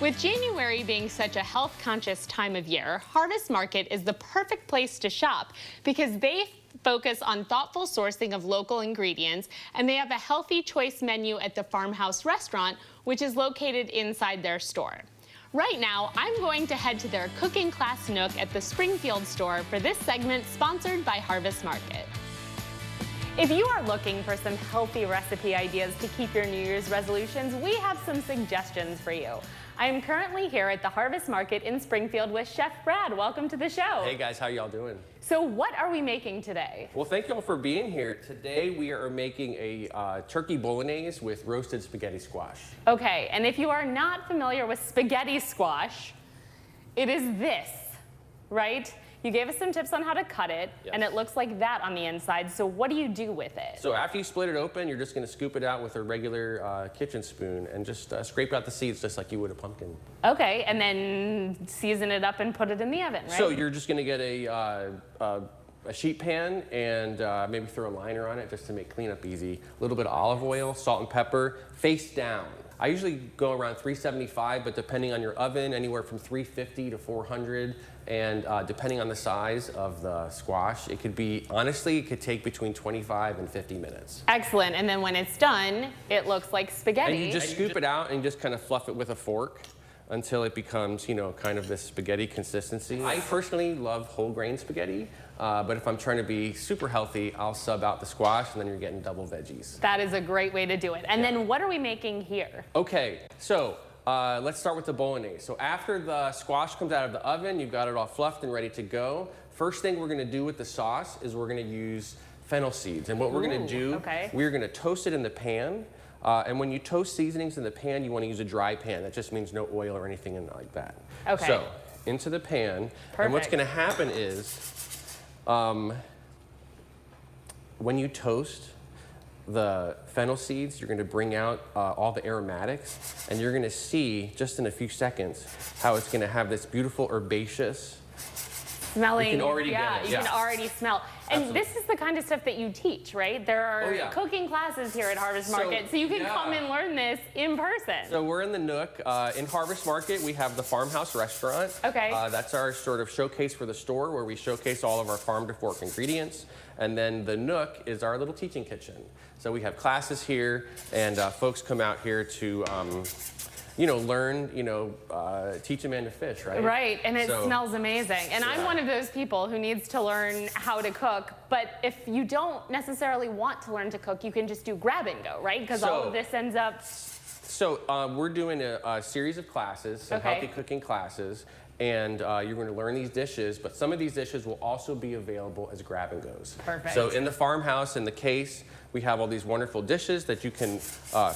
With January being such a health-conscious time of year, Harvest Market is the perfect place to shop because they focus on thoughtful sourcing of local ingredients, and they have a healthy choice menu at the Farmhouse Restaurant, which is located inside their store. Right now, I'm going to head to their cooking class nook at the Springfield store for this segment sponsored by Harvest Market. If you are looking for some healthy recipe ideas to keep your New Year's resolutions, we have some suggestions for you. I am currently here at the Harvest Market in Springfield with Chef Brad. Welcome to the show. Hey guys, how y'all doing? So what are we making today? Well, thank y'all for being here. Today we are making a turkey bolognese with roasted spaghetti squash. Okay, and if you are not familiar with spaghetti squash, it is this, right? You gave us some tips on how to cut it, Yes. and it looks like that on the inside. So what do you do with it? So after you split it open, you're just gonna scoop it out with a regular kitchen spoon and just scrape out the seeds just like you would a pumpkin. Okay, and then season it up and put it in the oven, right? So you're just gonna get a sheet pan and maybe throw a liner on it just to make cleanup easy. A little bit of olive oil, salt and pepper, face down. I usually go around 375, but depending on your oven, anywhere from 350 to 400, and depending on the size of the squash, it could be, honestly, it could take between 25 and 50 minutes. Excellent, and then when it's done, it looks like spaghetti. And you just scoop it out and just kind of fluff it with a fork until it becomes, you know, kind of this spaghetti consistency. I personally love whole grain spaghetti, but if I'm trying to be super healthy, I'll sub out the squash and then you're getting double veggies. That is a great way to do it. And then what are we making here? Okay, so let's start with the bolognese. So after the squash comes out of the oven, you've got it all fluffed and ready to go. First thing we're gonna do with the sauce is we're gonna use fennel seeds. And what we're gonna do, we're gonna toast it in the pan. And when you toast seasonings in the pan, you want to use a dry pan. That just means no oil or anything in like that. Okay. So into the pan. Perfect. And what's going to happen is when you toast the fennel seeds, you're going to bring out all the aromatics. And you're going to see just in a few seconds how it's going to have this beautiful herbaceous Smelling, you can already you can already smell. And Absolutely. This is the kind of stuff that you teach, right? There are cooking classes here at Harvest Market, so you can come and learn this in person. So we're in the Nook. In Harvest Market, we have the Farmhouse Restaurant. Okay. That's our sort of showcase for the store where we showcase all of our farm to fork ingredients. And then the Nook is our little teaching kitchen. So we have classes here, and folks come out here to you know, learn, you know, teach a man to fish, right? Right, and it smells amazing. And I'm Yeah. one of those people who needs to learn how to cook, but if you don't necessarily want to learn to cook, you can just do grab and go, right? Because all of this ends up... So we're doing a series of classes, some healthy cooking classes, and you're going to learn these dishes, but some of these dishes will also be available as grab and goes. Perfect. So in the farmhouse, in the case, we have all these wonderful dishes that you can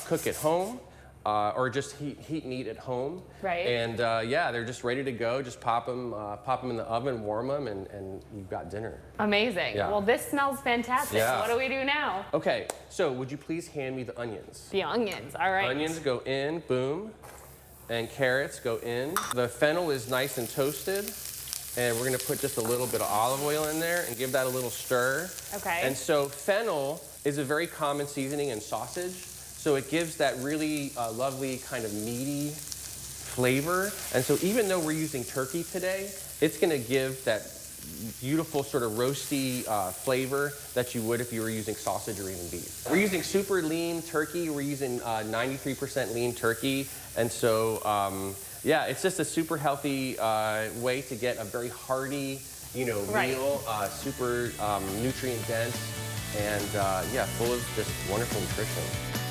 cook at home. Or just heat and eat at home. Right. And yeah, they're just ready to go. Just pop them in the oven, warm them, and you've got dinner. Amazing. Yeah. Well, this smells fantastic. Yeah. What do we do now? Okay, so would you please hand me the onions? The onions, all right. Onions go in, boom, and carrots go in. The fennel is nice and toasted, and we're gonna put just a little bit of olive oil in there and give that a little stir. Okay. And so fennel is a very common seasoning in sausage. So it gives that really lovely kind of meaty flavor. And so even though we're using turkey today, it's gonna give that beautiful sort of roasty flavor that you would if you were using sausage or even beef. We're using super lean turkey. We're using 93% lean turkey. And so, yeah, it's just a super healthy way to get a very hearty, you know, meal, super nutrient dense, and yeah, full of just wonderful nutrition.